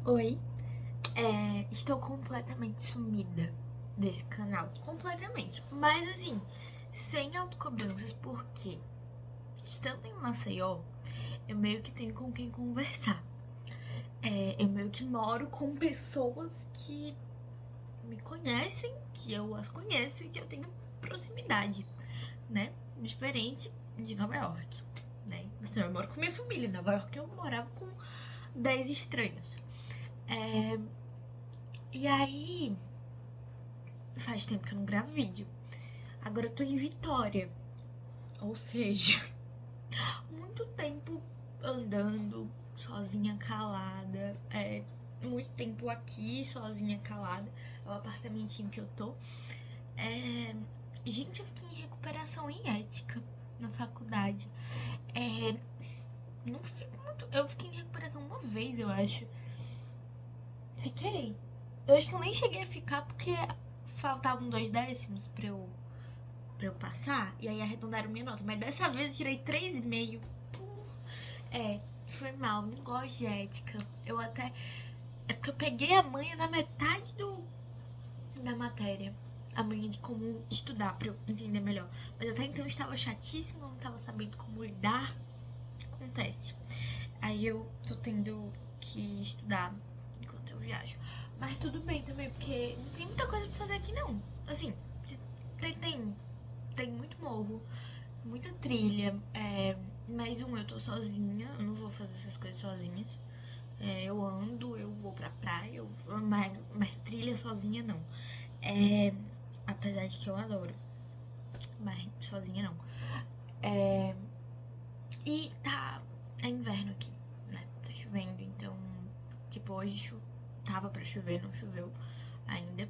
Oi, estou completamente sumida desse canal, completamente, mas assim, sem autocobranças, porque estando em Maceió, eu meio que tenho com quem conversar. Eu meio que moro com pessoas que me conhecem, que eu as conheço e que eu tenho proximidade, né? Diferente de Nova York, né? Assim, eu moro com minha família, em Nova York eu morava com 10 estranhos. E aí, faz tempo que eu não gravo vídeo. Agora eu tô em Vitória. Ou seja, muito tempo andando sozinha, calada. Muito tempo aqui, sozinha, calada. É o apartamentinho que eu tô. Gente, eu fiquei em recuperação em ética na faculdade. Não fico muito. Eu fiquei em recuperação uma vez, eu acho. Fiquei. Eu acho que eu nem cheguei a ficar porque faltavam 2 décimos pra eu passar, e aí arredondaram minha nota. Mas dessa vez eu tirei 3,5. Foi mal, não gosto de ética. Eu até. É porque eu peguei a manha na metade da matéria. A manha de como estudar pra eu entender melhor. Mas até então eu estava chatíssima, não estava sabendo como lidar. Acontece. Aí eu tô tendo que estudar enquanto eu viajo. Mas tudo bem também, porque não tem muita coisa pra fazer aqui não. Assim, tem muito morro, muita trilha. Mais eu tô sozinha, eu não vou fazer essas coisas sozinhas. Eu ando, eu vou pra praia, mas trilha sozinha não. Apesar de que eu adoro, mas sozinha não. E é inverno aqui, né? Tá chovendo, então, tipo, hoje tava pra chover, não choveu ainda.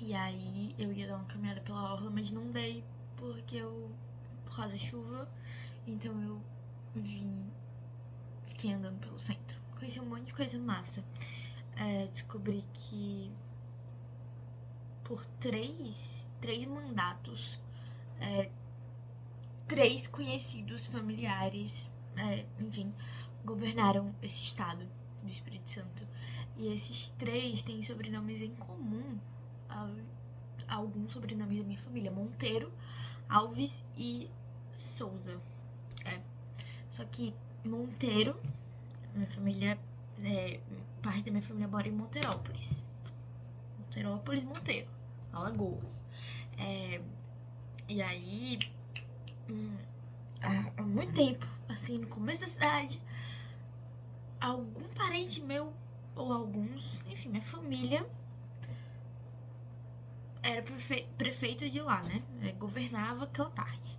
E aí eu ia dar uma caminhada pela orla, mas não dei por causa da chuva. Então eu fiquei andando pelo centro. Conheci um monte de coisa massa. Descobri que por três mandatos, 3 conhecidos familiares, enfim, governaram esse estado do Espírito Santo. E esses 3 têm sobrenomes em comum, alguns sobrenomes da minha família: Monteiro, Alves e Souza. Só que Monteiro, minha família, parte da minha família mora em Monterópolis. Monteiro, Alagoas. E aí, há muito tempo, assim, no começo da cidade, algum parente meu, ou alguns, enfim, minha família, era prefeito de lá, né? Governava aquela parte.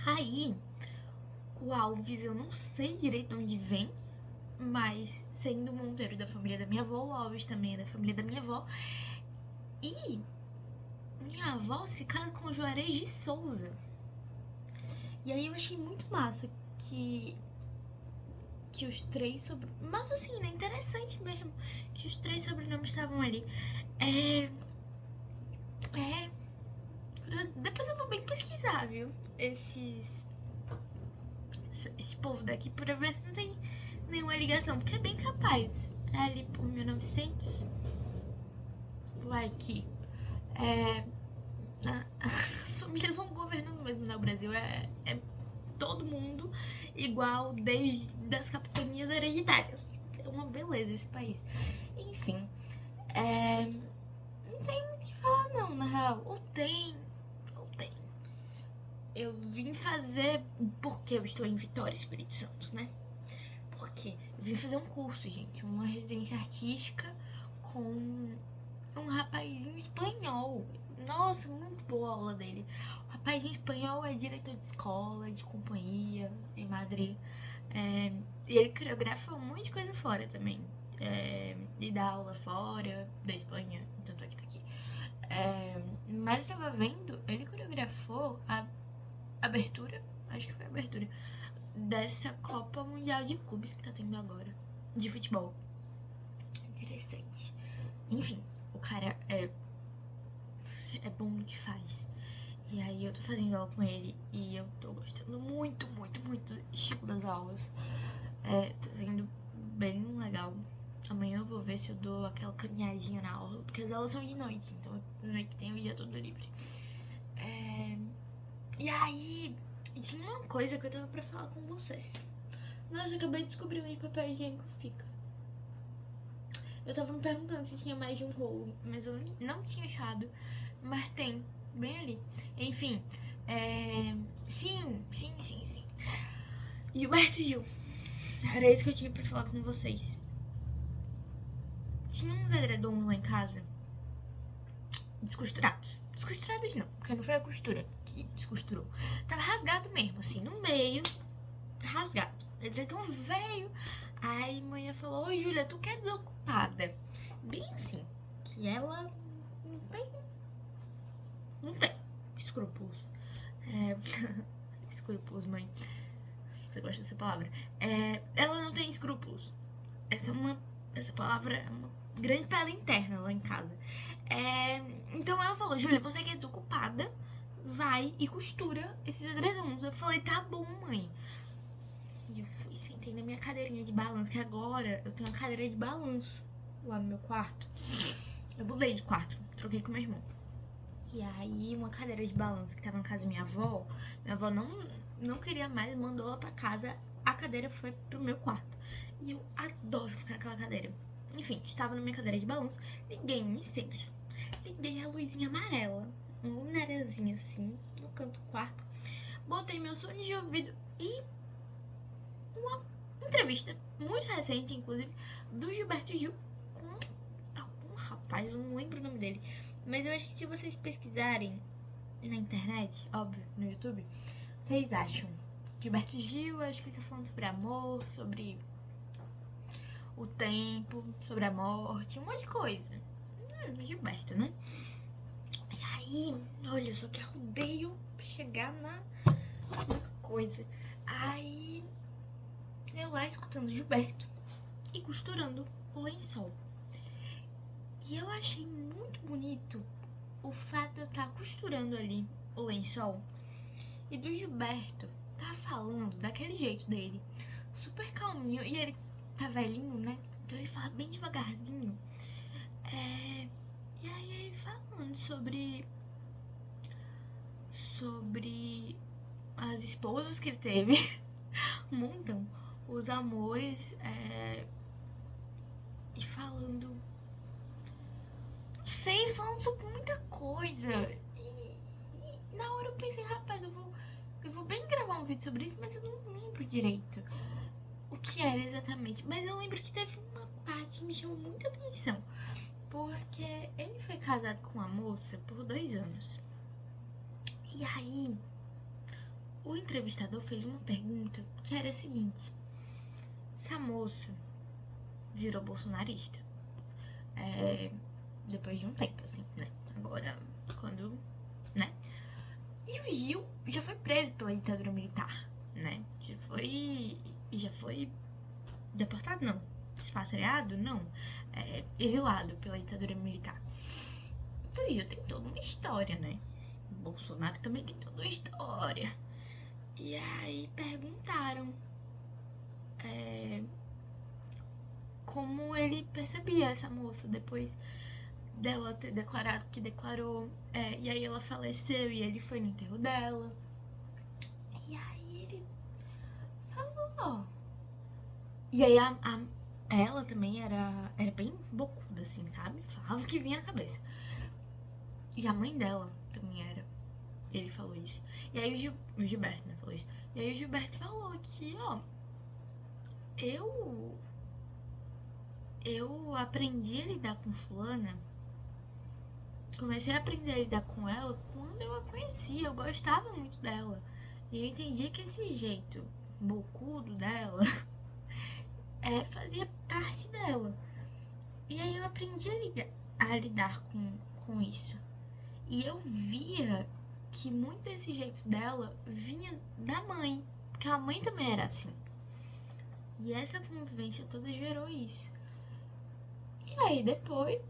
Aí, o Alves, eu não sei direito de onde vem, mas sendo Monteiro da família da minha avó, o Alves também é da família da minha avó. E minha avó se casa com o Juarez de Souza. E aí eu achei muito massa que os 3 sobrenomes. Mas assim, né? Interessante mesmo. Que os 3 sobrenomes estavam ali. Depois eu vou bem pesquisar, viu? Esse povo daqui pra ver se não tem nenhuma ligação. Porque é bem capaz. É ali por 1900. Vai que. As famílias vão governando mesmo, né? O Brasil é todo mundo igual, desde das capitanias hereditárias. É uma beleza esse país. Enfim, não tem muito o que falar não, na real. Ou tem. Eu vim fazer, porque eu estou em Vitória, Espírito Santo, né? Porque eu vim fazer um curso, gente, uma residência artística com um rapazinho espanhol. Nossa, muito boa a aula dele. O rapazinho espanhol é diretor de escola, de companhia em Madrid. E ele coreografa um monte de coisa fora também. E dá aula fora da Espanha, tanto aqui daqui. Mas eu tava vendo, ele coreografou a abertura, acho que foi a abertura, dessa Copa Mundial de Clubes que tá tendo agora, de futebol. Interessante. Enfim, o cara é bom no que faz. E aí eu tô fazendo aula com ele e eu tô gostando muito, muito, muito do estilo das aulas. Tá sendo bem legal. eu vou ver se eu dou aquela caminhadinha na aula, porque as aulas são de noite, então meio que tem o dia todo livre. E aí, tinha uma coisa que eu tava pra falar com vocês. Nossa, eu acabei de descobrir onde papel higiênico fica. Eu tava me perguntando se tinha mais de um rolo, mas eu não tinha achado. Mas tem, bem ali. Enfim, sim. Gilberto Gil. Era isso que eu tinha pra falar com vocês. Tinha uns edredons lá em casa, descosturados. Descosturados não, porque não foi a costura que descosturou. Tava rasgado mesmo, assim, no meio, rasgado. Edredom veio. Aí mãe falou: oi, Júlia, tu que é desocupada? Bem assim, que ela não tem escrúpulos. Escrúpulos, mãe. Você gosta dessa palavra? Ela não tem escrúpulos. Essa palavra é uma grande piada interna lá em casa. Então ela falou: Júlia, você que é desocupada, vai e costura esses edredons. Eu falei: tá bom, mãe. E eu fui, sentei na minha cadeirinha de balanço, que agora eu tenho uma cadeira de balanço lá no meu quarto. Eu mudei de quarto, troquei com meu irmão. E aí, uma cadeira de balanço que tava na casa da minha avó não queria mais, mandou ela pra casa, a cadeira foi pro meu quarto. E eu adoro ficar naquela cadeira. Enfim, estava na minha cadeira de balanço, liguei um incenso, liguei a luzinha amarela, uma luminariazinha assim, no canto do quarto, botei meu fone de ouvido e uma entrevista muito recente, inclusive, do Gilberto Gil com algum rapaz, eu não lembro o nome dele, mas eu acho que se vocês pesquisarem na internet, óbvio, no YouTube, vocês acham Gilberto Gil, acho que ele tá falando sobre amor, sobre o tempo, sobre a morte, um monte de coisa. Gilberto, né? E aí, olha, eu só que rodeio pra chegar na coisa. Aí, eu lá escutando Gilberto e costurando o lençol. E eu achei muito bonito o fato de eu estar costurando ali o lençol e do Gilberto tá falando daquele jeito dele, super calminho, e ele tá velhinho, né? Então ele fala bem devagarzinho. E aí ele falando sobre as esposas que ele teve, um montão, os amores, e falando, não sei, falando sobre muita coisa. E na hora eu pensei, rapaz, eu vou bem gravar um vídeo sobre isso, mas eu não lembro direito o que era exatamente. Mas eu lembro que teve uma parte que me chamou muita atenção, porque ele foi casado com uma moça por 2 anos. E aí, o entrevistador fez uma pergunta que era a seguinte: se a moça virou bolsonarista, depois de um tempo, assim, né? Agora, quando, né? E o Gil já foi preso pela ditadura militar, né? Já foi deportado, não. Expatriado, não. Exilado pela ditadura militar. Então o Gil tem toda uma história, né? O Bolsonaro também tem toda uma história. E aí perguntaram como ele percebia essa moça depois dela ter declarado que declarou. E aí ela faleceu e ele foi no enterro dela. E aí ele falou. E aí ela também era bem bocuda, assim, sabe? Falava o que vinha na cabeça. E a mãe dela também era. Ele falou isso. E aí o Gilberto, né, falou isso. E aí o Gilberto falou que, eu aprendi a lidar com fulana. Comecei a aprender a lidar com ela quando eu a conhecia. Eu gostava muito dela. E eu entendi que esse jeito bocudo dela fazia parte dela. E aí eu aprendi a lidar com isso. E eu via que muito desse jeito dela vinha da mãe, porque a mãe também era assim. E essa convivência toda gerou isso. E aí depois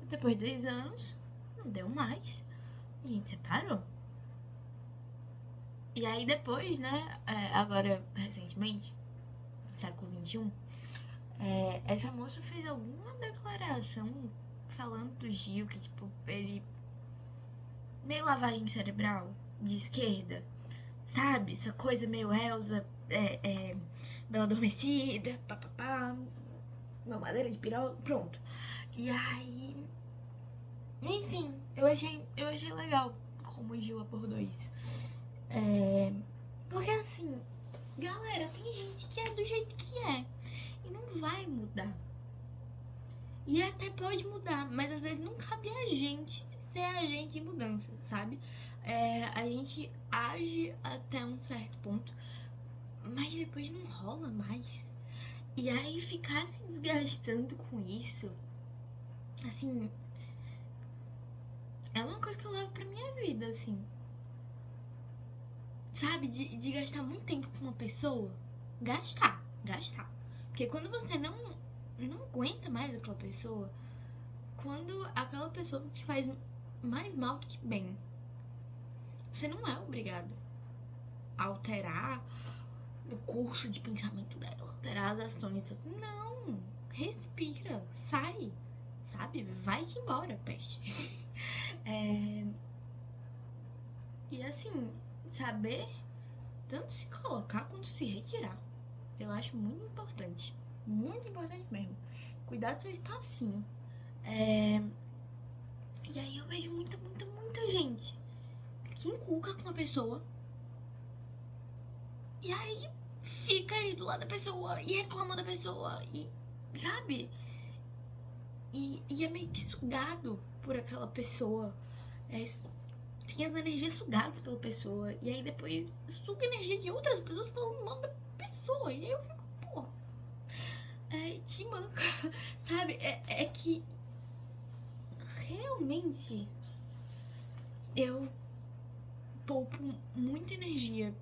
de 2 anos, não deu mais. A gente separou. E aí depois, né, agora recentemente, século XXI, Essa moça fez alguma declaração falando do Gil, que tipo, ele meio lavagem cerebral de esquerda, sabe? Essa coisa meio Elza, Bela Adormecida, papapá, mamadeira de piroca, pronto. E aí, enfim, eu achei legal como o Gil abordou isso. Porque assim, galera, tem gente que é do jeito que é e não vai mudar. E até pode mudar, mas às vezes não cabe a gente ser agente de mudança, sabe? A gente age até um certo ponto, mas depois não rola mais. E aí ficar se desgastando com isso, assim, é uma coisa que eu levo pra minha vida, assim. Sabe? De gastar muito tempo com uma pessoa. Gastar. Porque quando você não aguenta mais aquela pessoa, quando aquela pessoa te faz mais mal do que bem, você não é obrigado a alterar o curso de pensamento dela, alterar as ações. Não, respira, sai, sabe? Vai-te embora, peste. E assim, saber tanto se colocar quanto se retirar. Eu acho muito importante mesmo. Cuidar do seu espacinho. E aí eu vejo muita gente que inculca com a pessoa e aí fica ali do lado da pessoa e reclama da pessoa e, sabe? E é meio que sugado por aquela pessoa. Tem as energias sugadas pela pessoa e aí depois suga a energia de outras pessoas falando mal da pessoa. E aí eu fico, pô, te manca, sabe? É que realmente eu poupo muita energia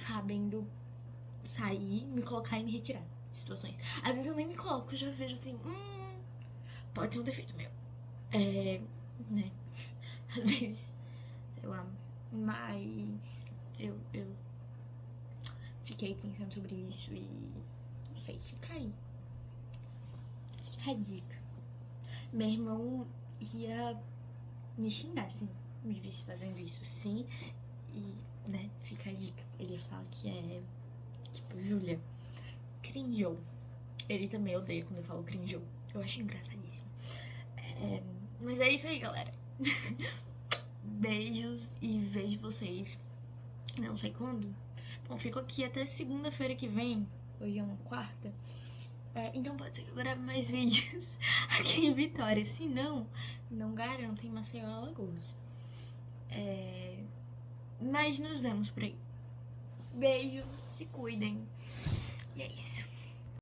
sabendo sair, me colocar e me retirar de situações. Às vezes eu nem me coloco, eu já vejo assim, pode ser um defeito meu. Né? Às vezes, sei lá, mas eu fiquei pensando sobre isso e não sei, fica aí. Fica a dica. Meu irmão ia me xingar, assim, me visse fazendo isso, sim. E, né, fica a dica. Ele fala que é, tipo, Júlia, cringeou. Ele também odeia quando eu falo cringeou. Eu acho engraçadíssimo. Mas é isso aí, galera. Beijos e vejo vocês não sei quando. Bom, fico aqui até segunda-feira que vem. Hoje é uma quarta. Então pode ser que eu grave mais vídeos aqui em Vitória. Se não, não garanto em Maceió, Alagoas. Mas nos vemos por aí. Beijo, se cuidem. E é isso.